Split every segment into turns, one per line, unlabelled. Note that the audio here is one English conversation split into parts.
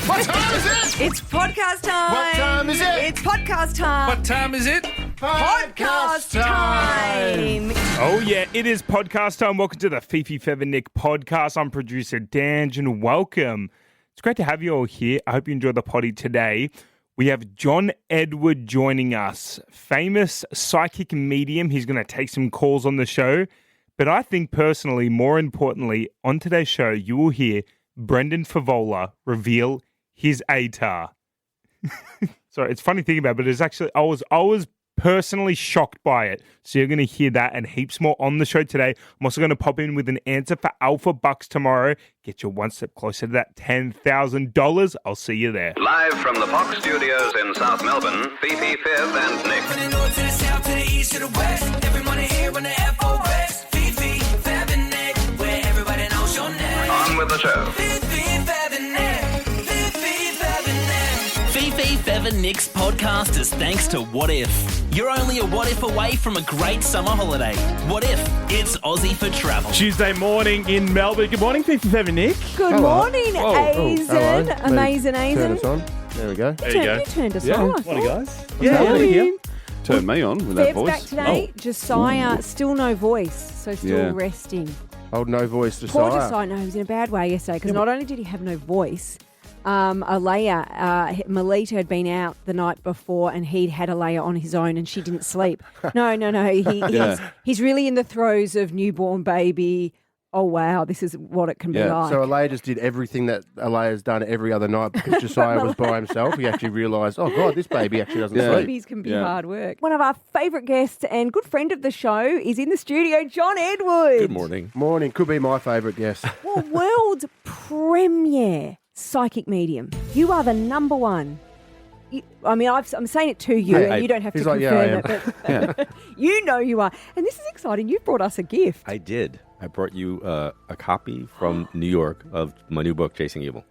What time is it?
It's podcast time.
What time is it?
It's podcast time.
What time is it?
Podcast time.
Oh, yeah, it is podcast time. Welcome to the Fifi Feather Nick podcast. I'm producer Danj, and welcome. It's great to have you all here. I hope you enjoy the potty today. We have John Edward joining us, famous psychic medium. He's going to take some calls on the show. But I think personally, more importantly, on today's show, you will hear Brendan Favola reveal his ATAR. Sorry, it's funny thinking about it, but it's actually, I was personally shocked by it. So you're going to hear that and heaps more on the show today. I'm also going to pop in with an answer for Alpha Bucks tomorrow. Get you one step closer to that $10,000. I'll see you there.
Live from the Fox Studios in South Melbourne, Fifi, Fiv, and Nick.
From the north to the south to the east to the west, every morning here on the FOX. Fifi, Fab and Nick, where everybody knows your name.
On with the show.
Fifi, Fab and Nick. Fifi, Fab and Nick.
Fifi Feather Nick's podcast is thanks to What If. You're only a what if away from a great summer holiday. What if it's Aussie for travel?
Tuesday morning in Melbourne. Good morning, Fifi Feather Nick.
Good morning, Aizen.
Hello.
Amazing,
Turn
Aizen.
us on. There we go.
There you go.
You turned us
Yeah.
on.
Morning, guys.
Morning.
Turn me on with that
Fev's
voice.
back today. Josiah, still no voice, so still
Yeah.
resting.
Old no voice
Poor
Josiah.
Josiah, no, he was in a bad way yesterday because not only did he have no voice, Alea, Melita had been out the night before and he'd had Alea on his own and she didn't sleep. No. He's really in the throes of newborn baby. Oh, wow, this is what it can be
Yeah.
like.
So Alea just did everything that Alea's done every other night because Josiah was by himself. He actually realised, oh, God, this baby actually doesn't sleep.
Babies can be hard work. One of our favourite guests and good friend of the show is in the studio, John Edward.
Good morning.
Morning. Could be my favourite guest.
Well, world premiere psychic medium. You are the number one. I'm saying it to you,
Hey,
and you don't have to
he's like, yeah,
confirm
I am.
it, but you know you are. And this is exciting. You've brought us a gift.
I did. I brought you a copy from New York of my new book, Chasing Evil.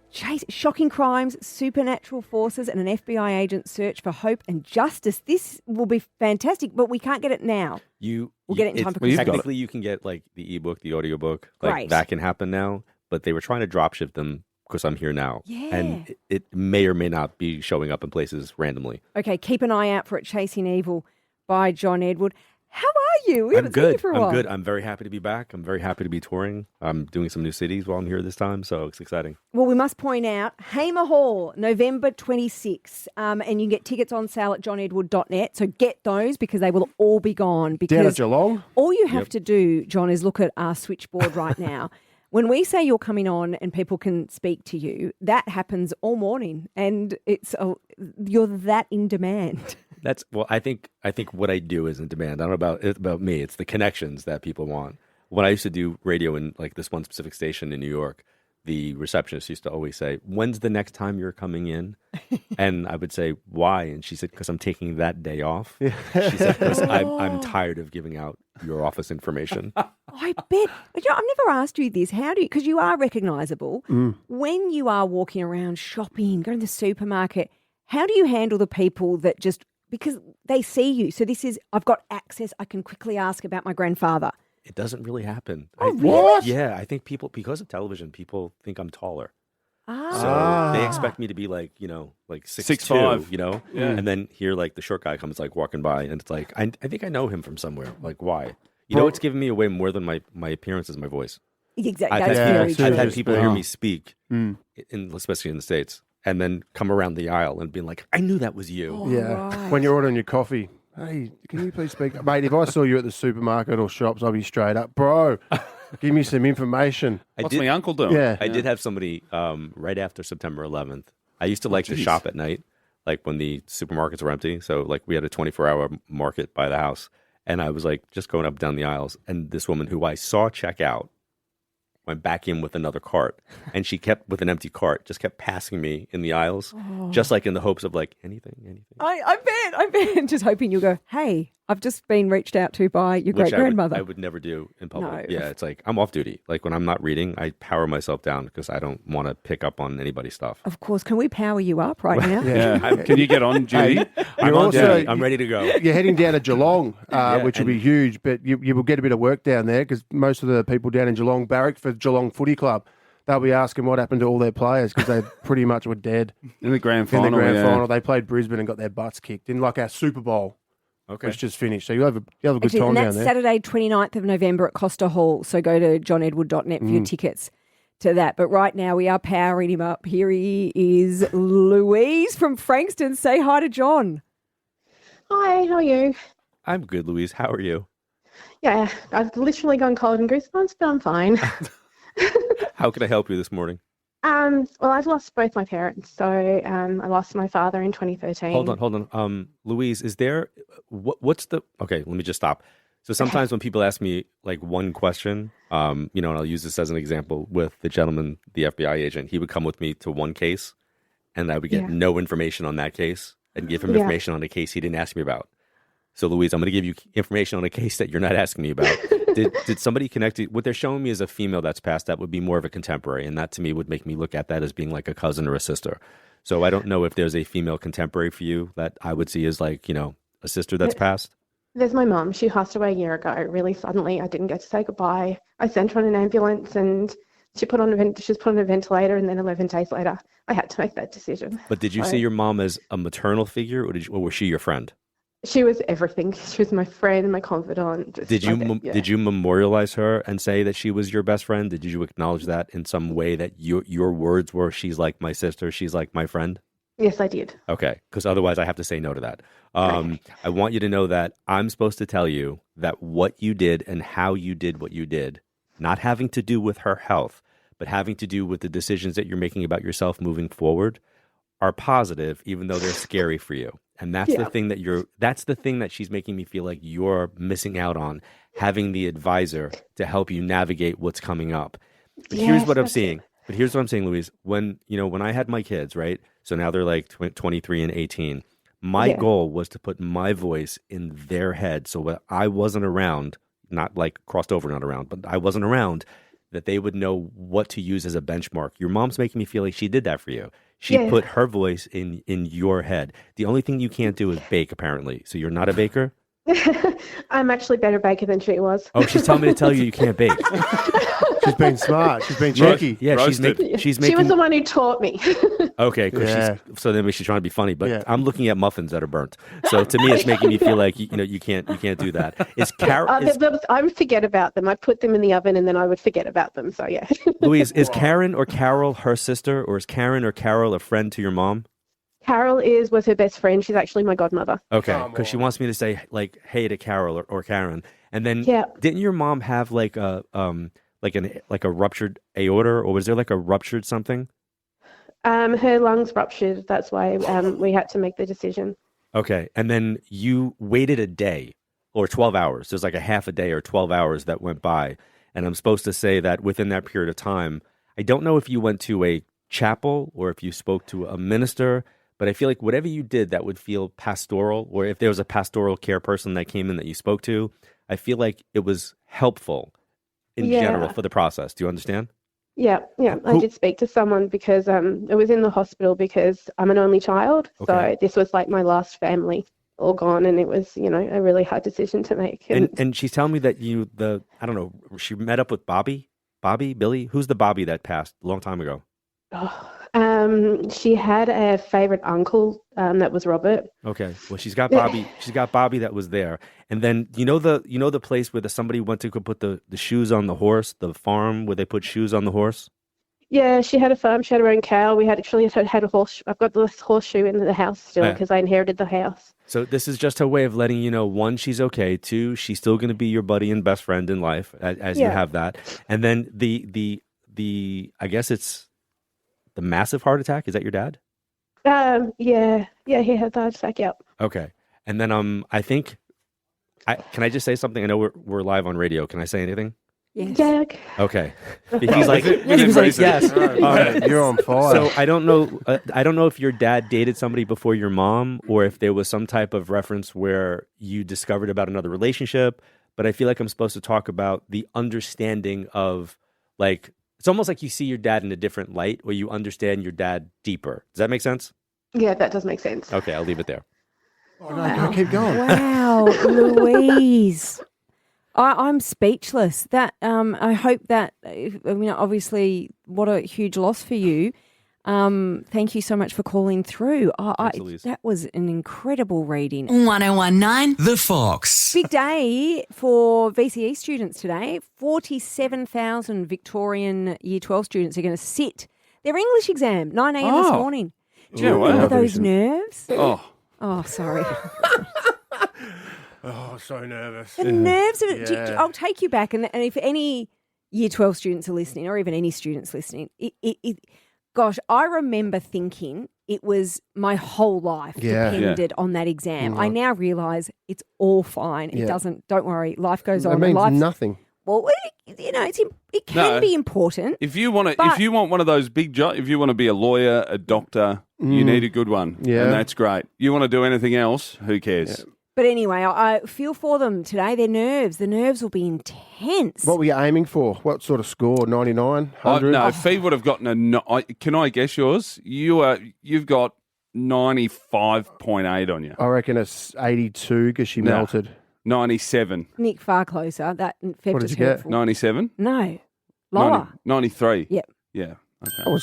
Shocking crimes, supernatural forces, and an FBI agent's search for hope and justice. This will be fantastic, but we can't get it now. We'll get it in time for Christmas.
Technically, you can get like the ebook, the audiobook. Like
Great.
that can happen now, but they were trying to drop ship them because I'm here now.
Yeah.
And it may or may not be showing up in places randomly.
Okay, keep an eye out for it. Chasing Evil by John Edward. How are you? We
I'm
haven't seen you
good.
for a while.
I'm good. I'm very happy to be back. I'm very happy to be touring. I'm doing some new cities while I'm here this time, so it's exciting.
Well, we must point out, Hamer Hall, November 26th, and you can get tickets on sale at johnedward.net, so get those because they will all be gone. Because
Down at Geelong.
all you have to do, John, is look at our switchboard right now. When we say you're coming on and people can speak to you, that happens all morning, and you're that in demand.
I think what I do is in demand. I don't know about me. It's the connections that people want. When I used to do radio in like this one specific station in New York, the receptionist used to always say, "When's the next time you're coming in?" And I would say, "Why?" And she said, "Because I'm taking that day off." She said, "Because I'm tired of giving out your office information."
I bet. I've never asked you this. How do you, because you are recognisable, when you are walking around shopping, going to the supermarket, how do you handle the people that just, because they see you, so this is, I've got access, I can quickly ask about my grandfather.
It doesn't really happen.
Oh, really?
What?
Yeah, I think people, because of television, people think I'm taller.
Ah.
So they expect me to be like 6'5", and then here like the short guy comes like walking by, and it's like I think I know him from somewhere. Like, why? It's giving me away more than my appearance is my voice.
Exactly.
I've
That's
had,
very
I've
true.
had people hear me speak, especially in the States, and then come around the aisle and be like, "I knew that was you."
Oh,
Yeah.
right.
When you're ordering your coffee, hey, can you please speak? Mate, if I saw you at the supermarket or shops, I'd be straight up, bro, give me some information.
What's my uncle doing?
Yeah.
I did have somebody right after September 11th. I used to like to shop at night, like when the supermarkets were empty. So like we had a 24-hour market by the house. And I was like just going up down the aisles. And this woman who I saw check out went back in with another cart. And she kept, with an empty cart, just kept passing me in the aisles, just like in the hopes of like anything.
I bet. Just hoping you'll go, hey, I've just been reached out to by your
Which
great-grandmother.
I would never do in public.
No.
Yeah, it's like I'm off duty. Like when I'm not reading, I power myself down because I don't want to pick up on anybody's stuff.
Of course. Can we power you up right now?
Yeah. Can you get on duty?
I'm on duty. I'm ready to go.
You're heading down to Geelong, which will be huge, but you will get a bit of work down there because most of the people down in Geelong barrack for Geelong Footy Club. they'll be asking what happened to all their players because they pretty much were dead
In the grand
in
final.
the grand
yeah.
final. They played Brisbane and got their butts kicked in like our Super Bowl,
Okay.
which just finished. So you have a good
Actually,
time
and
down
that's
there.
Saturday, 29th of November at Costa Hall. So go to johnedward.net for your tickets to that. But right now we are powering him up. Here he is, Louise from Frankston. Say hi to John.
Hi, how are you?
I'm good, Louise. How are you?
Yeah, I've literally gone cold and goosebumps, but I'm fine.
How can I help you this morning?
Well, I've lost both my parents. So I lost my father in 2013.
Hold on. Louise, is there what's the okay? Let me just stop. So sometimes when people ask me like one question, and I'll use this as an example with the gentleman, the FBI agent. He would come with me to one case, and I would get no information on that case, and give him information on a case he didn't ask me about. So Louise, I'm going to give you information on a case that you're not asking me about. Did somebody connect you? What they're showing me is a female that's passed. That would be more of a contemporary, and that to me would make me look at that as being like a cousin or a sister. So I don't know if there's a female contemporary for you that I would see as like, a sister that's passed.
There's my mum. She passed away a year ago, really suddenly. I didn't get to say goodbye. I sent her on an ambulance, and she was put on a ventilator, and then 11 days later, I had to make that decision.
But did you see your mom as a maternal figure, or was she your friend?
She was everything. She was my friend, my confidant.
Did you memorialize her and say that she was your best friend? Did you acknowledge that in some way that your words were, she's like my sister, she's like my friend?
Yes, I did.
Okay, because otherwise I have to say no to that. I want you to know that I'm supposed to tell you that what you did and how you did what you did, not having to do with her health, but having to do with the decisions that you're making about yourself moving forward, are positive, even though they're scary for you. And that's the thing that's the thing that she's making me feel like you're missing out on, having the advisor to help you navigate what's coming up. But here's what I'm seeing. But here's what I'm saying, Louise. When I had my kids, right? So now they're like 23 and 18. My goal was to put my voice in their head. So when I wasn't around, not like crossed over, not around, but I wasn't around, that they would know what to use as a benchmark. Your mom's making me feel like she did that for you. She put her voice in your head. The only thing you can't do is bake, apparently. So you're not a baker?
I'm actually better baker than she was.
Oh, she's telling me to tell you can't bake.
She's been smart. She's been cheeky.
Yeah, she's making.
She was the one who taught me.
Okay, so then she's trying to be funny, but I'm looking at muffins that are burnt. So to me, it's making me feel like you can't do that.
I would forget about them. I put them in the oven and then I would forget about them. So yeah.
Louise, is Karen or Carol her sister, or is Karen or Carol a friend to your mom?
Carol was her best friend. She's actually my godmother.
Okay, because she wants me to say like hey to Carol or Karen, and then didn't your mom have like a ruptured aorta, or was there like a ruptured something?
Her lungs ruptured. That's why we had to make the decision.
Okay, and then you waited a day or 12 hours. There's like a half a day or 12 hours that went by, and I'm supposed to say that within that period of time, I don't know if you went to a chapel or if you spoke to a minister. But I feel like whatever you did that would feel pastoral, or if there was a pastoral care person that came in that you spoke to, I feel like it was helpful in general for the process. Do you understand?
Yeah. I did speak to someone because it was in the hospital because I'm an only child.
Okay.
So this was like my last family all gone, and it was, a really hard decision to make.
And she's telling me that she met up with Billy? Who's the Bobby that passed a long time ago?
She had a favorite uncle that was Robert.
Okay, well she's got Bobby. She's got Bobby that was there, and then the place where somebody went to put the shoes on the horse, the farm where they put shoes on the horse.
Yeah, she had a farm. She had her own cow. We had a horse. I've got this horseshoe in the house still because I inherited the house.
So this is just her way of letting you know: one, she's okay; two, she's still going to be your buddy and best friend in life as you have that, and then the I guess it's the massive heart attack. Is that your dad?
Yeah, he had the heart attack. Yep.
Okay, and then I think can I just say something? I know we're live on radio. Can I say anything?
Yes.
Yeah.
Okay. He's like yes. All right.
You're on fire.
So I don't know if your dad dated somebody before your mom, or if there was some type of reference where you discovered about another relationship. But I feel like I'm supposed to talk about the understanding of like. It's almost like you see your dad in a different light, or you understand your dad deeper. Does that make sense?
Yeah, that does make sense.
Okay, I'll leave it there.
Oh, no, keep going.
Wow, Louise. I'm speechless. That I hope that. Obviously, what a huge loss for you. Thank you so much for calling through. That was an incredible reading.
1019 The Fox.
Big day for VCE students today. 47,000 Victorian Year 12 students are going to sit their English exam, 9 a.m. this morning. Do you remember those nerves? Oh, sorry.
Oh, so nervous.
The nerves of it.
Yeah.
I'll take you back. And if any Year 12 students are listening, or even any students listening, gosh, I remember thinking it was my whole life depended on that exam. I now realise it's all fine. It doesn't. Don't worry. Life goes on.
It means nothing.
Well, it can be important.
If you want one of those big jobs, if you want to be a lawyer, a doctor, you need a good one.
Yeah.
And that's great. You want to do anything else, who cares?
Yeah.
But anyway, I feel for them today. The nerves will be intense.
What were you aiming for? What sort of score? 99? 100?
No, Fee would have gotten can I guess yours? You've got 95.8 on you.
I reckon it's 82 because she melted.
97.
Nick, far closer. That
What did you get?
97?
No, lower.
93.
Yep.
Yeah. Okay.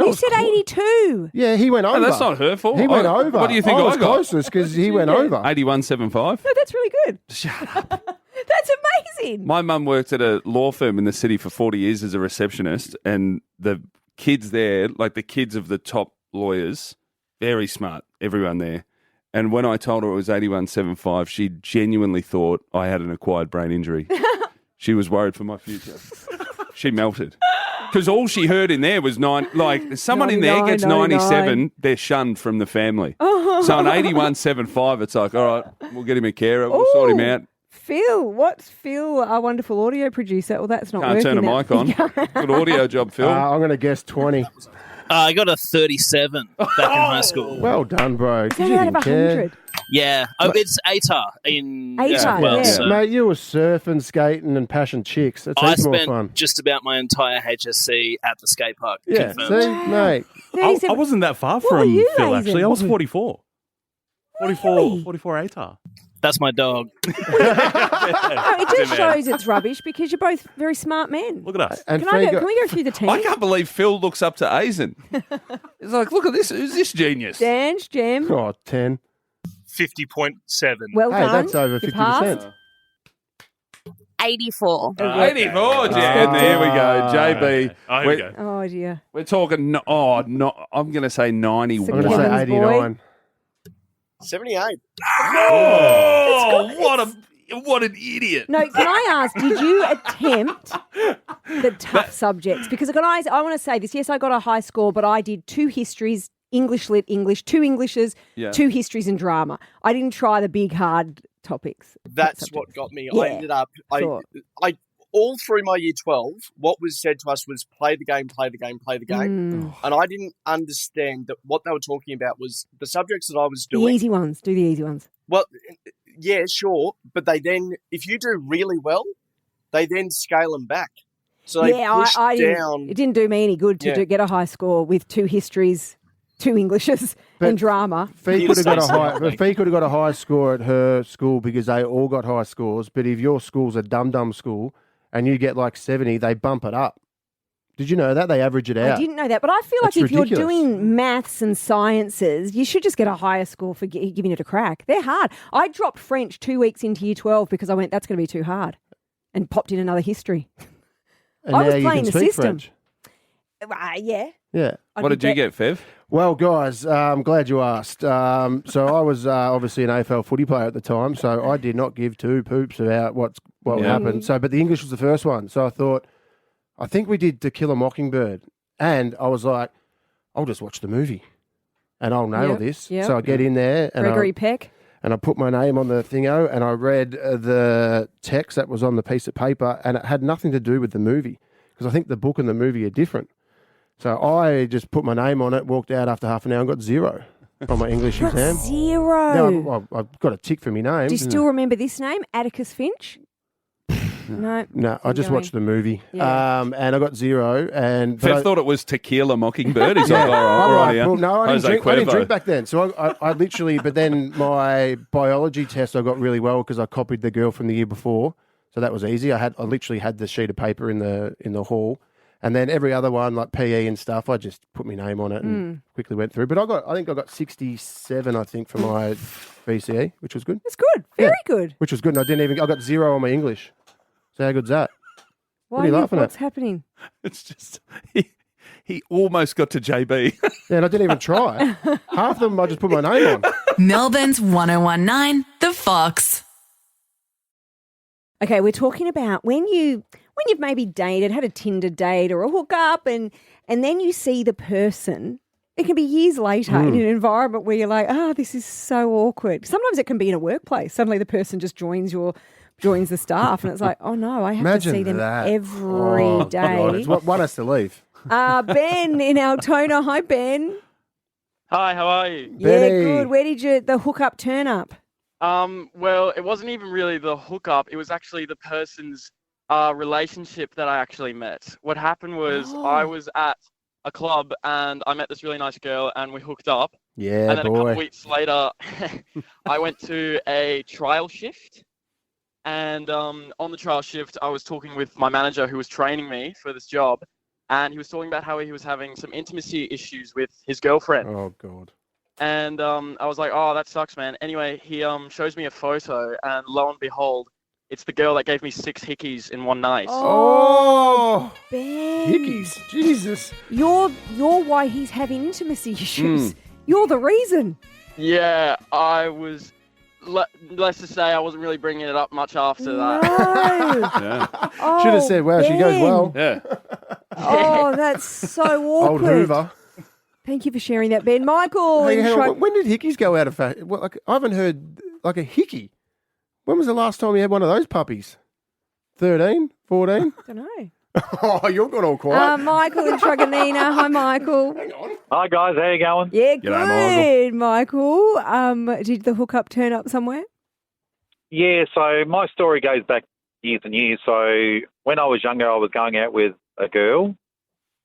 You said 82.
Yeah, he went over.
No, that's not her fault.
He went over.
What do you think
I
I
was
got?
closest because he went over.
81.75.
No, that's really good.
Shut up.
That's amazing.
My mum worked at a law firm in the city for 40 years as a receptionist, and the kids there, like the kids of the top lawyers, very smart, everyone there. And when I told her it was 81.75, she genuinely thought I had an acquired brain injury. She was worried for my future. She melted. Because all she heard in there was someone in there gets 97, they're shunned from the family. So an 81.75, it's like, all right, we'll get him a carer, we'll sort him out.
Phil, what's Phil, our wonderful audio producer? Well, that's not
Can't
working.
turn a mic on. Good audio job, Phil.
I'm going to guess 20.
I got a 37 back in high school.
Well done, bro.
Is that out of 100?
Yeah. Oh, it's ATAR in
ATAR,
well,
yeah.
so
Mate, you were surfing, skating and passion chicks. That's
I
heaps more
spent
fun.
just about my entire HSC at the skate park.
Yeah,
Confirmed.
see, mate.
I wasn't that far
were
from
you,
Phil,
Hazen?
actually. I was 44. 44,
Really?
44 ATAR.
That's my dog.
No, it just shows it's rubbish because you're both very smart men.
Look at us.
And
Can we go through the team?
I can't believe Phil looks up to Aizen. He's like, look at this. Who's this genius?
Dange, Jam.
Oh, 10.
50.7.
Well
Hey,
done.
that's over
You
50%.
passed.
84.
84, Jan. There we go. JB.
Oh, here we go.
Oh, dear.
We're talking, I'm going to say 91.
I'm going to say
Kevin's
89.
78.
Oh, what an idiot.
No, can I ask, did you attempt the tough subjects? Because I want to say this. Yes, I got a high score, but I did 2 histories, English lit English, 2 Englishes, 2 histories and drama. I didn't try the big, hard topics.
That's what got me.
Yeah,
I ended up, I all through my year 12, what was said to us was play the game, play the game, play the game. And I didn't understand that what they were talking about was the subjects that I was doing.
The easy ones. Do the easy ones.
Well, yeah, sure. But they then, if you do really well, they then scale them back. So they push down.
It didn't do me any good to get a high score with 2 histories, 2 Englishes and drama.
Fee could have got a high score at her school because they all got high scores. But if your school's a dum-dum school and you get like 70, they bump it up. Did you know that? They average it out.
I didn't know that. But I feel
That's
like if
ridiculous.
you're doing maths and sciences, you should just get a higher score for giving it a crack. They're hard. I dropped French 2 weeks into year 12 because I went, that's going to be too hard, and popped in another history.
And
I
now
was
you
playing
can
the
speak
system.
French.
Yeah.
Yeah.
I
What
could
did you get, Fev?
Well, guys, I'm glad you asked. So I was obviously an AFL footy player at the time, so I did not give 2 poops about what happened. So, but the English was the first one. So I thought, I think we did To Kill a Mockingbird, and I was like, I'll just watch the movie, and I'll nail this.
Yep.
So I get in there, and
Gregory Peck.
and I put my name on the thingo, and I read the text that was on the piece of paper, and it had nothing to do with the movie because I think the book and the movie are different. So I just put my name on it, walked out after half an hour and got 0 on my English exam.
0.
No, I've got a tick for my name.
Do you still remember this name? Atticus Finch? No.
No, I just
going.
watched the movie.
Yeah.
And I got 0. And
Fev thought it was Tequila Mockingbird. He's like, all right,
all
we're on
right.
here.
Well, no, I
Jose
didn't
Cuervo.
drink back then. So I literally, but then my biology test I got really well because I copied the girl from the year before. So that was easy. I literally had the sheet of paper in the hall. And then every other one, like PE and stuff, I just put my name on it and quickly went through. But I think I got 67, I think, for my VCE, which was good.
That's good. Very good.
Which was good. And I got 0 on my English. So how good's that? What are you laughing
What's
at?
happening?
It's just he almost got to JB.
Yeah, and I didn't even try. Half of them I just put my name on.
Melbourne's 1019, The Fox.
Okay, we're talking about when you've maybe dated, had a Tinder date or a hookup, and then you see the person. It can be years later in an environment where you're like, this is so awkward. Sometimes it can be in a workplace. Suddenly the person just joins the staff, and it's like, oh no, I have to see them every day.
God, one has to leave.
Ben in Altona. Hi, Ben.
Hi, how are you?
Yeah, good. Where did the hookup turn up?
Well, it wasn't even really the hookup. It was actually the person's relationship that I actually met. What happened was I was at a club and I met this really nice girl and we hooked up.
Yeah,
and then a couple weeks later, I went to a trial shift. And on the trial shift, I was talking with my manager who was training me for this job. And he was talking about how he was having some intimacy issues with his girlfriend.
Oh, God.
And I was like, oh, that sucks, man. Anyway, he shows me a photo, and lo and behold, it's the girl that gave me 6 hickeys in one night.
Oh,
Ben.
hickeys. Jesus.
You're why he's having intimacy issues. You're the reason.
Yeah, I was... Let's just say I wasn't really bringing it up much after that.
No. Oh,
should have said, wow, she goes well.
Yeah.
Oh, that's so awkward.
Old Hoover.
Thank you for sharing that, Ben. Michael.
Hey, when did hickeys go out of fashion? Well, I haven't heard like a hickey. When was the last time you had one of those puppies? 13? 14?
I don't know.
Oh, you've got all quiet.
Michael in Truganina. Hi, Michael.
Hang on.
Hi, guys. How you going?
Yeah,
G'day,
good, Michael. Did the hookup turn up somewhere?
Yeah, so my story goes back years and years. So when I was younger, I was going out with a girl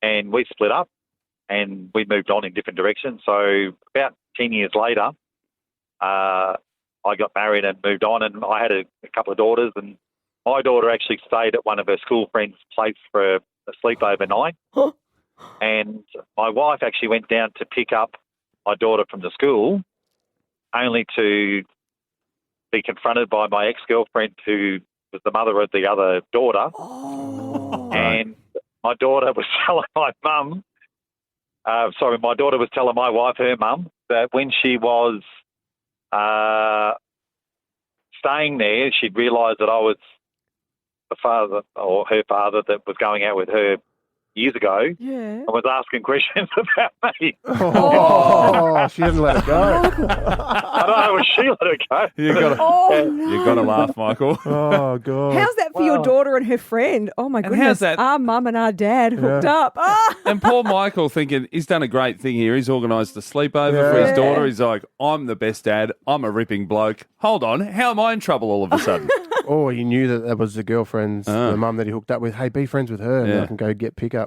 and we split up and we moved on in different directions. So about 10 years later, I got married and moved on, and I had a couple of daughters, and my daughter actually stayed at one of her school friends' place for a sleepover night. And my wife actually went down to pick up my daughter from the school, only to be confronted by my ex-girlfriend, who was the mother of the other daughter. And my daughter was telling my mum, my daughter was telling my wife, her mum, that when she was staying there, she'd realised that I was the father or her father that was going out with her years ago, and was asking questions about me.
Oh, she didn't let it go.
I don't know, was she let it go?
You got to laugh, Michael.
Oh, God.
How's that for your daughter and her friend? Oh, my goodness.
how's that-
Our mum and our dad hooked up. Ah!
And poor Michael thinking he's done a great thing here. He's organised a sleepover for his daughter. He's like, I'm the best dad. I'm a ripping bloke. Hold on. How am I in trouble all of a sudden?
Oh, he knew that was the girlfriend's, the mum that he hooked up with. Hey, be friends with her and I can go get pickups.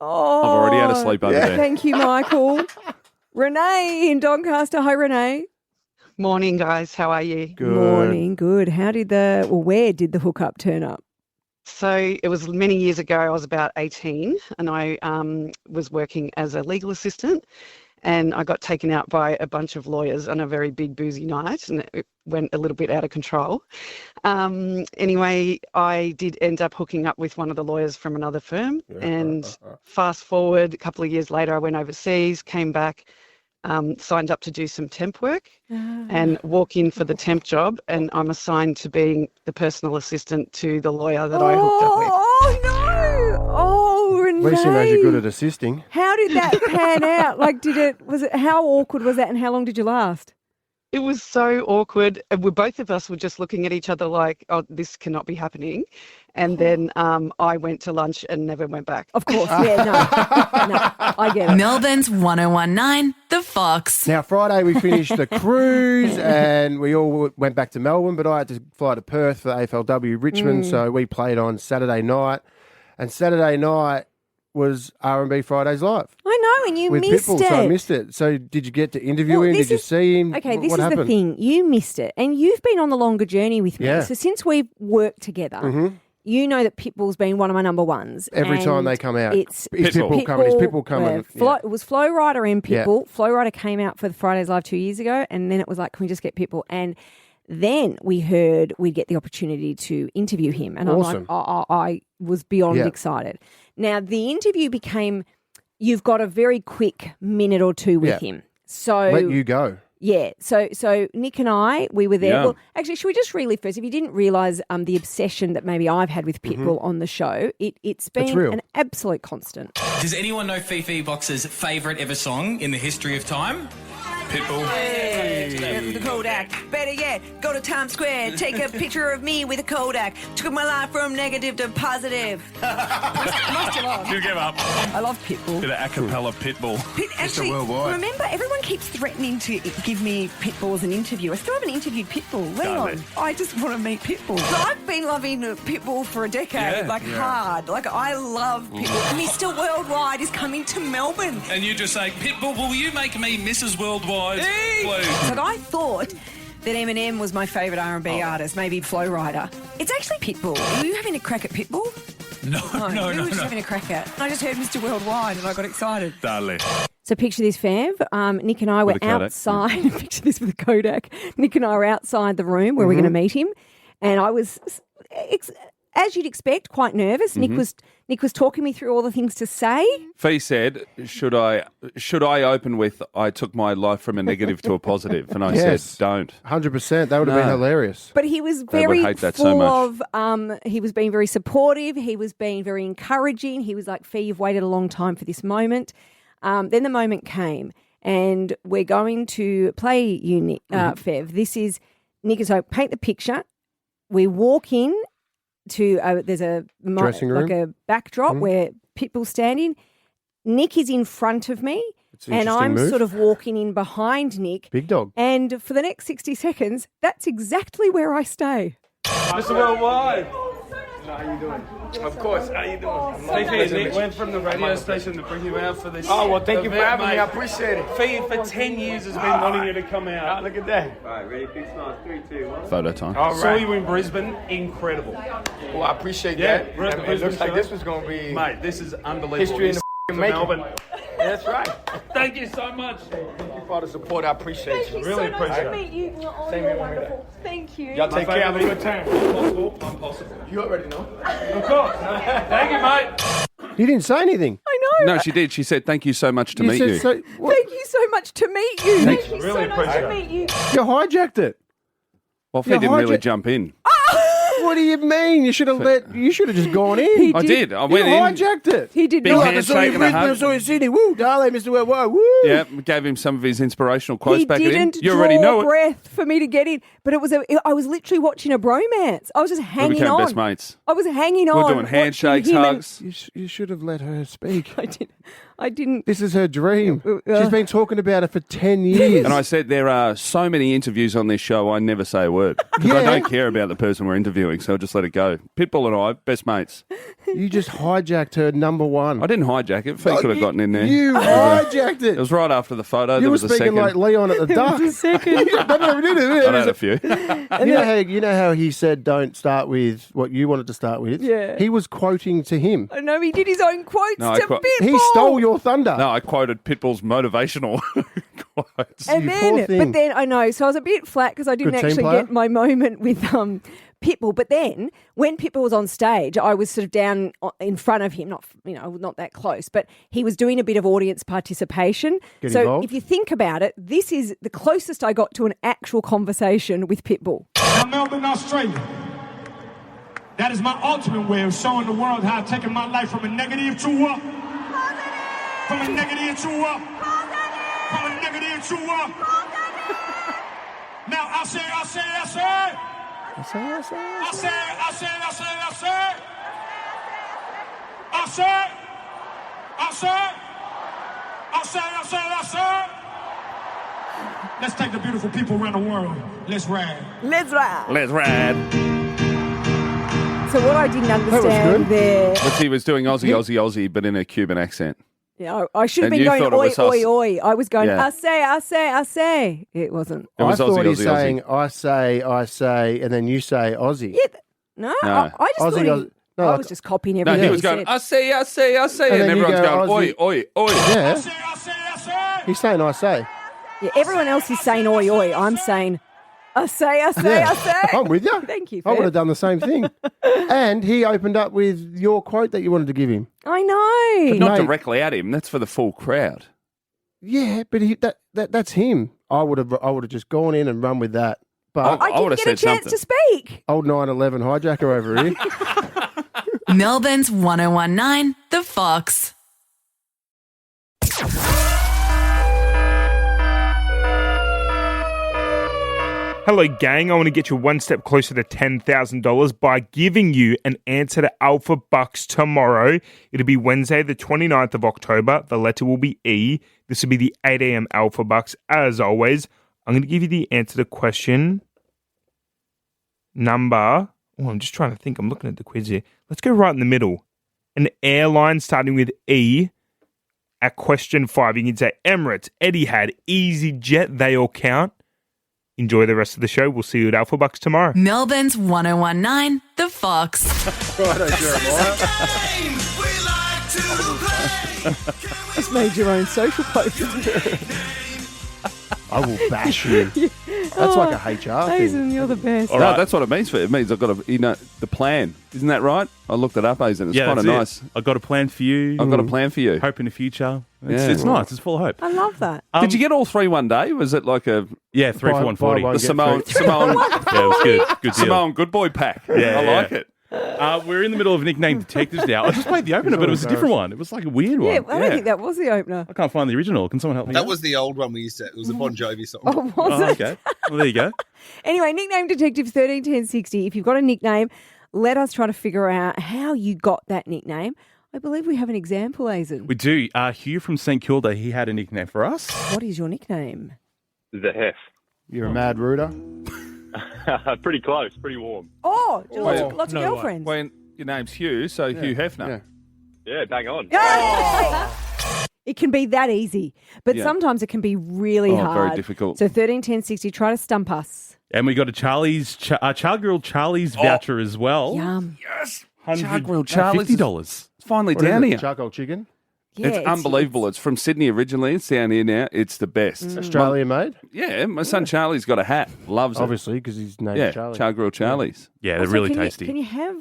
Oh,
I've already had a sleepover there.
Thank you, Michael. Renee in Doncaster. Hi, Renee.
Morning, guys. How are you?
Good.
Morning. Good. Where did the hookup turn up?
So it was many years ago. I was about 18 and I was working as a legal assistant, and I got taken out by a bunch of lawyers on a very big boozy night, and it went a little bit out of control. Anyway, I did end up hooking up with one of the lawyers from another firm, and fast forward a couple of years later, I went overseas, came back, signed up to do some temp work and walk in for the temp job, and I'm assigned to being the personal assistant to the lawyer that I hooked up with.
Oh, no. Oh, Renee.
At least he knows you're good at assisting.
How did that pan out? Like, how awkward was that, and how long did you last?
It was so awkward. Both of us were just looking at each other like, oh, this cannot be happening. And then I went to lunch and never went back.
Of course, yeah, no, I get it.
Melbourne's 1019, The Fox.
Now, Friday we finished the cruise and we all went back to Melbourne, but I had to fly to Perth for AFLW Richmond, so we played on Saturday night. And Saturday night, was R&B Fridays Live.
I know, and you
with
missed
Pitbull,
it.
so I missed it. So did you get to interview him? Did you see him?
Okay,
What
this is
happened?
the thing. You missed it, and you've been on the longer journey with me.
Yeah.
So since we've worked together, you know that Pitbull's been one of my number ones.
Every
and
time they come out,
it's
is Pitbull coming? Is Pitbull coming?
It was Flow Rider and
Yeah.
Pitbull. Flow Rider came out for the Fridays Live 2 years ago, and then it was like, can we just get Pitbull? And then we heard we'd get the opportunity to interview him. And
Awesome.
I'm like, I was beyond
Yeah.
excited. Now, the interview became, you've got a very quick minute or two with him. So
Let you go.
yeah. So Nick and I, we were there.
Yeah.
Well, actually, should we just relive first? If you didn't realise the obsession that maybe I've had with Pitbull on the show, it's been
real.
an absolute constant.
Does anyone know Fifi Box's favourite ever song in the history of time? Pitbull.
Hey. The Kodak. Better yet, go to Times Square, take a picture of me with a Kodak. Took my life from negative to positive.
You give up.
I love Pitbull.
Bit of a cappella Pitbull.
Actually, remember, everyone keeps threatening to give me Pitbull as an interview. I still haven't interviewed Pitbull. Leon, I just want to meet Pitbull. So I've been loving Pitbull for a decade, hard. Like, I love Pitbull. Mr. Worldwide is coming to Melbourne.
And you just say, Pitbull, will you make me Mrs. Worldwide? Please.
So I thought that Eminem was my favourite R&B artist, maybe Flow Rider. It's actually Pitbull. Were you having a crack at Pitbull?
No,
We were just having a crack at. I just heard Mr. Worldwide and I got excited.
Darling.
So picture this, Fav. Nick and I were
With a Kodak.
outside. Picture this with a Kodak. Nick and I were outside the room where we're going to meet him, and I was, as you'd expect, quite nervous. Nick was talking me through all the things to say.
Fee said, "Should I open with I took my life from a negative to a positive?" And I
Yes.
said, "Don't."
100%. That would have been
No.
hilarious.
But he was
They would
very
hate that so
full
much.
of, he was being very supportive. He was being very encouraging. He was like, Fee, you've waited a long time for this moment. Then the moment came, and we're going to play you, Nick, Fev. This is, Nick, so paint the picture. We walk in to, there's a
Dressing room.
like a backdrop where Pitbull's standing. Nick is in front of me,
an
and
interesting
I'm
move.
sort of walking in behind Nick.
Big dog.
And for the next 60 seconds, that's exactly where I stay.
Mr. Worldwide. How you doing? Of course. How you doing? Fifi, Nick went from the radio station to bring you out for this.
Oh, well, thank you for
event,
having me.
mate.
I appreciate it.
Fifi, for 10 years, has been wanting you to come out.
Look at that.
All right, ready? Big smiles. 3, 2, 1.
Photo time.
All
Saw
right.
you in Brisbane. Incredible.
Well, I appreciate
Yeah,
that.
we're at the
It
Brisbane
looks like
show.
this was going to be
Mate, this is unbelievable.
history in
This
the
to
making.
Melbourne.
That's right.
Thank you so much.
Thank you for the support. I appreciate you.
Really appreciate it.
you.
Same here, wonderful.
Thank you.
Y'all take care. Have a good time.
Possible, impossible.
You already know.
Of course. Thank you, mate.
You didn't say anything.
I know.
No, she did. She said, "Thank you so much to
You
meet
said
you."
so- what?
Thank you so much to meet you. Thank you
Really
so much to
appreciate
meet you.
You hijacked it.
Well, Fee
Yeah,
didn't really
hijack-
jump in.
What do you mean? You should have just gone in.
I did. I
You
went in.
hijacked it.
He did
Big
not.
handshake and a
Brisbane, I
hug.
saw you in Sydney. Woo, darling, Mr. Worldwide. Woo.
Yeah, gave him some of his inspirational quotes
He
back
didn't
in. You
draw
already know it.
breath for me to get in, but it was I was literally watching a bromance. I was just
We
hanging
became
on.
best mates.
I was hanging on.
We're doing
watching
handshakes,
him and-
hugs.
You should have let her speak.
I didn't.
This is her dream. She's been talking about it for 10 years.
And I said, there are so many interviews on this show, I never say a word. Because I don't care about the person we're interviewing, so I'll just let it go. Pitbull and I, best mates.
You just hijacked her number one.
I didn't hijack it. Fee could have gotten in there.
You hijacked it.
It was right after the photo.
You
there
were
was a
speaking
second.
like Leon at the Duck.
I had a few.
You know how he said don't start with what you wanted to start with?
Yeah.
He was quoting to him.
I know he did his own quotes
No, I
to
quote-
Pitbull.
He stole your thunder.
No, I quoted Pitbull's motivational quotes.
And
You poor
then,
thing.
but then I know, so I was a bit flat because I didn't
Good team
actually
player.
get my moment with Pitbull. But then when Pitbull was on stage, I was sort of down in front of him, not that close, but he was doing a bit of audience participation.
Get
so
involved.
if you think about it, this is the closest I got to an actual conversation with Pitbull.
Now, Melbourne, Australia. That is my ultimate way of showing the world how I've taken my life from a negative to a... From a negative to a... From a negative to a... Now, I say... I say... I say... I say... I say... I say... I say... I say... I say... I say... Let's take the beautiful people around the world. Let's ride.
Let's ride.
Let's ride.
So what I didn't understand
good.
there,
He was doing Aussie, but in a Cuban accent.
yeah, I should have
And
been
you
going
thought it
oi,
was us.
oi, oi. I was going,
Yeah.
I say. It wasn't.
It was
I thought
Aussie,
he's
Aussie,
saying, I say, and then you say Aussie.
Yeah, no,
No.
I just
Aussie,
thought
no,
I
like-
was just copying
No,
everything
he was going,
said.
I say,
And
and
then you
everyone's
go,
going, oi, oi.
Yeah. He's saying, I say.
Yeah, everyone else is saying oi, oi. I'm saying, I say.
I'm with you.
Thank you,
I would
Feb.
have done the same thing. And he opened up with your quote that you wanted to give him.
I know.
But not
Mate.
directly at him. That's for the full crowd.
Yeah, but that's him. I would have just gone in and run with that. But
I didn't
would've
get a
said
chance
something.
to speak.
old 911 hijacker over here.
Melbourne's 1019, The Fox.
Hello, gang. I want to get you one step closer to $10,000 by giving you an answer to Alpha Bucks tomorrow. It'll be Wednesday, the 29th of October. The letter will be E. This will be the 8 a.m. Alpha Bucks. As always, I'm going to give you the answer to question number. Oh, I'm just trying to think. I'm looking at the quiz here. Let's go right in the middle. An airline starting with E at question 5. You can say Emirates, Etihad, EasyJet. They all count. Enjoy the rest of the show. We'll see you at Alpha Bucks tomorrow.
Melbourne's 1019, The Fox.
Just made your own social post.
I will bash you. That's like a HR thing.
Hazen, you're the best.
No, that's what it means. It means I've got the plan. Isn't that right? I looked it up, Hazen. It's kind of nice.
I've got a plan for you.
I've got a plan for you.
Hope in the future.
Yeah.
It's nice. It's full of hope.
I love that.
Did you get all three one day? Was it like a...
Yeah, 3 for 140.
buy one,
The
get
Samoan...
three.
Yeah, it was good. Good deal.
Samoan good boy pack.
Yeah,
I like it.
We're in the middle of nickname detectives now. I just played the opener, but it was a different one. It was like a weird one.
Yeah, I don't think that was the opener.
I can't find the original. Can someone help me?
That
out?
was the old one we used to. It was a Bon Jovi song.
Oh, was it?
Okay. Well, there you go.
Anyway, nickname detective 131060. If you've got a nickname, let us try to figure out how you got that nickname. I believe we have an example, Hazen.
We do. Hugh from St Kilda, he had a nickname for us.
What is your nickname?
The Hef.
You're a mad rooter.
Pretty close, pretty warm.
Oh, lots of
No
girlfriends.
When your name's Hugh, so Hugh Hefner.
Yeah, bang on.
It can be that easy, but
Yeah.
sometimes it can be really hard.
very difficult.
So 131060, try to stump us.
And we got a Char Grilled Charlie's voucher as well.
Yum.
Yes. Char Grilled Charlie's.
$50.
It's finally
What is
down
it,
here.
charcoal chicken?
Yeah,
It's unbelievable. It's from Sydney originally. It's down here now. It's the best.
Australia made?
Yeah, my son Charlie's got a hat. Loves it.
Obviously, because his name's
Yeah,
Charlie.
Char Grilled Charlie's.
Yeah, they're
Also,
really
can
tasty.
can you have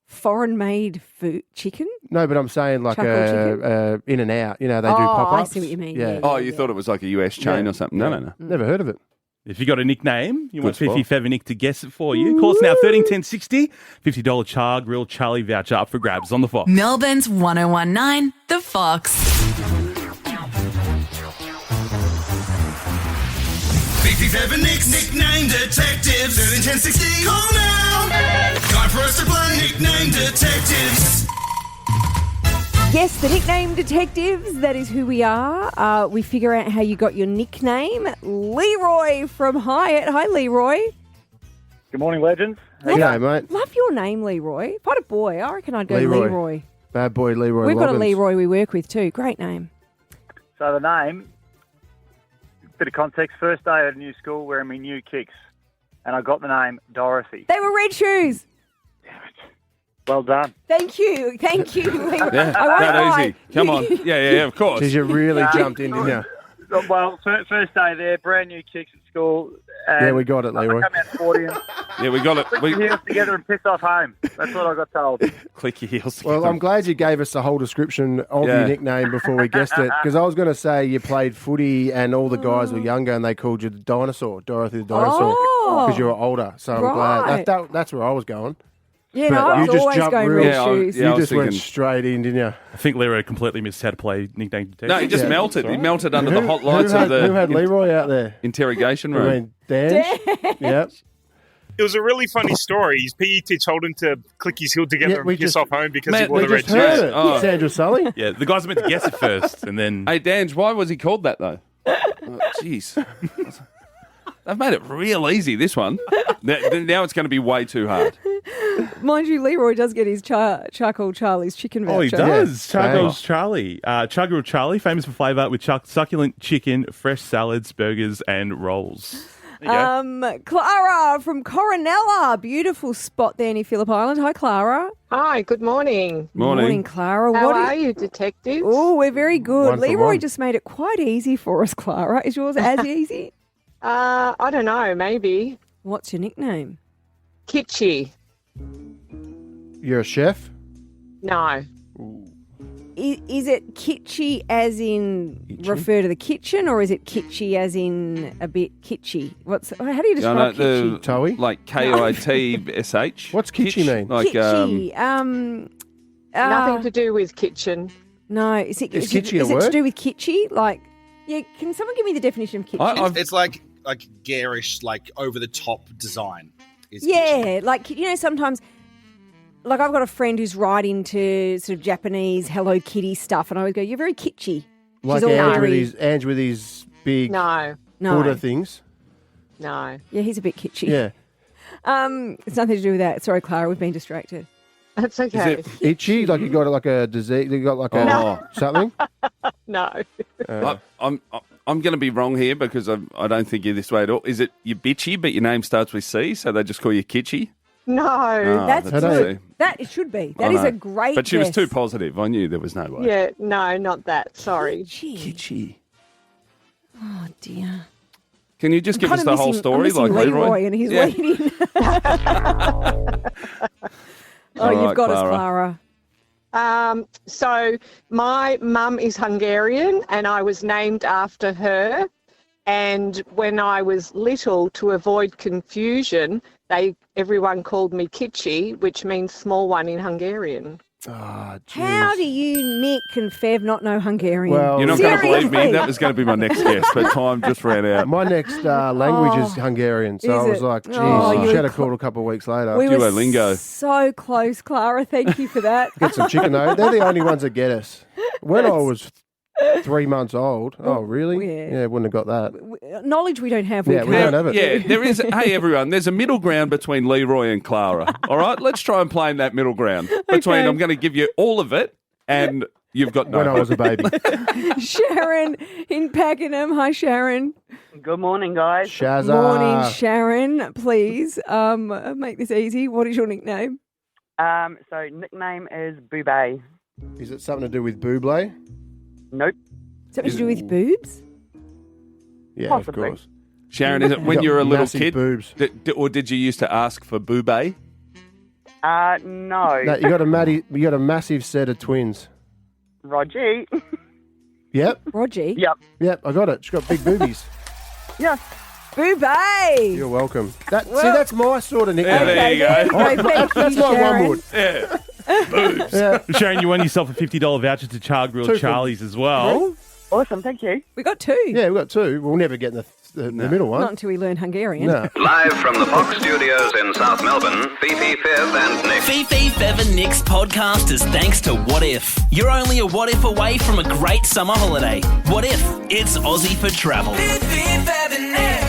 foreign-made food chicken?
No, but I'm saying like
Charcoal
In and Out. You know, they do
Oh,
pop-ups.
I see what you mean.
Yeah.
Yeah.
Oh, you thought it was like a US chain
Yeah.
or something? No, no, no.
Never heard of it.
If you got a nickname, you want
Good
Fifi
spot.
Fev Nick to guess it for you. Call us now, 131060. $50 Char Grilled Charlie voucher up for grabs on the Fox.
Melbourne's 1019, The Fox.
Fifi Fev Nick's nickname detectives. 131060. Call now. Time for us to play nickname detectives.
Yes, the nickname detectives, that is who we are. We figure out how you got your nickname. Leroy from Hyatt. Hi, Leroy.
Good morning, legends.
G'day, mate.
Love your name, Leroy. If I had a boy, I reckon I'd go
Leroy.
Leroy.
Bad boy Leroy
We've got a
Loggins.
Leroy we work with too. Great name.
So the name, bit of context, first day at a new school wearing my new kicks, and I got the name Dorothy.
They were red shoes.
Well done.
Thank you. Thank you, Leroy.
Yeah,
I won't
that
lie.
easy. Come on. Yeah, of course.
Because you really jumped in, didn't you?
Well, first day there, brand new kicks at school. And
Yeah, we got it, Leroy.
I come out 40 and
Yeah, we got it.
put your heels together and piss off home. That's what I got told.
Click your heels
Well,
together.
I'm glad you gave us the whole descriction of
Yeah.
your nickname before we guessed it, because I was going to say you played footy and all the guys were younger and they called you the dinosaur, Dorothy the dinosaur,
Oh.
because you were older. So I'm
Right.
glad. That's where I was going.
Yeah,
But
no, I
you
was
just
always
jumped
going
real-
red
Yeah,
shoes.
I
You
was
just went
thinking-
straight in, didn't you?
I think Leroy completely missed how to play nickname detective.
No, he just
Yeah.
melted. He melted under
Who-
the hot lights
who
of
had,
the
who had Leroy out there?
interrogation
I
room.
mean, Dan. Yep.
It was a really funny story. His PE teacher told him to click his heel together
Yeah,
and
we
piss
just-
off home because
Man,
he wore
We
the red
just heard
shoes.
it.
Oh.
Sandra Sully.
Yeah, the guys are meant to guess it first, and then
Hey, Dange, why was he called that, though? Jeez. They've made it real easy, this one. Now it's going to be way too hard.
Mind you, Leroy does get his Charcoal Charlie's chicken voucher.
Oh, he does.
Yeah.
Charcoal's Charlie. Charcoal Charlie, famous for flavour with succulent chicken, fresh salads, burgers, and rolls. There you go.
Clara from Coronella. Beautiful spot there near Phillip Island. Hi, Clara.
Hi, good morning.
Morning, Clara.
How are you, detectives?
Oh, we're very good.
One for
Leroy
one.
just made it quite easy for us, Clara. Is yours as easy?
I don't know, maybe.
What's your nickname?
Kitschy.
You're a chef?
No.
Is it kitschy as in refer to the kitchen, or is it kitschy as in a bit kitschy? How do you describe kitschy?
Towie?
Like Kitsh.
What's kitschy mean?
Like,
Kitschy.
Nothing to do with kitchen.
No, is it
kitschy a
is it to
word?
do with kitschy? Like, yeah, can someone give me the definition of kitschy?
It's like garish, like over the top design.
Yeah, like, sometimes, like, I've got a friend who's right into sort of Japanese Hello Kitty stuff, and I always go, "You're very kitschy."
Like
She's all
Ange with his big
No.
Buddha things.
No.
Yeah, he's a bit kitschy.
Yeah.
It's nothing to do with that. Sorry, Clara, we've been distracted.
That's
Is it itchy? Like you got like a disease? You got like a something?
No.
I'm going to be wrong here because I don't think you're this way at all. Is it you're bitchy, but your name starts with C, so they just call you Kitschy?
No.
That's
that's
good.
C.
That it should be.
I
That is
know.
a great
But she was
guess.
too positive. I knew there was no way.
Yeah, no, not that. Sorry.
Kitschy.
Oh, dear.
Can you just give
I'm
us
kinda
the whole
missing-
story,
I'm missing
like
Leroy and he's waiting.
All
you've
right,
got us,
Clara.
Clara.
So my mum is Hungarian and I was named after her. And when I was little, to avoid confusion, everyone called me Kitschy, which means small one in Hungarian.
How do you, Nick and Fev, not know Hungarian?
Well,
You're not going to believe me.
Seriously?
That was going to be my next guess, but time just ran out.
My next language is Hungarian, so
Is
I was
it?
like, geez,
Oh,
you
you
should
were
have called a couple of weeks later.
We were so close, Clara. Thank you for that.
Get some chicken though. They're the only ones that get us. When I was 3 months old. Oh, really? Yeah, wouldn't have got that.
Knowledge we don't have.
Yeah, we don't have it.
Yeah, there is. Hey, everyone, there's a middle ground between Leroy and Clara. All right, let's try and play in that middle ground between.
Okay.
I'm going to give you all of it, and you've got no.
When I was a baby.
Sharon in Pakenham. Hi, Sharon.
Good morning, guys.
Shazza.
Morning, Sharon. Please make this easy. What is your nickname?
So nickname is Boobay.
Is it something to do with Buble?
Nope.
Something to do with boobs?
Yeah,
Possibly.
of course.
Sharon, is it when
Got
you were a little
massive
kid?
boobs.
Or did you used to ask for boobay?
No.
No, you got a massive set of twins.
Roger.
Yep.
Roger?
Yep, I got it. She's got big boobies.
Yes.
Boobay.
You're welcome. See,
Well-
that's my sort of nickname.
Yeah, there you go.
Okay, thank
That's
you,
my
Sharon.
one wood.
Yeah. Boobs.
Yeah.
Sharon, you won yourself a $50 voucher to Char Grilled
Two for-
Charlie's as well.
Awesome, thank you.
We got two.
Yeah, we got two. We'll never get in the middle one.
Not until we learn Hungarian.
No.
Live from the Fox Studios in South Melbourne, Fifi, Fev and Nick.
Fifi, Fev and Nick's podcast is thanks to What If. You're only a what if away from a great summer holiday. What if? It's Aussie for travel.
Fifi, Fev and Nick.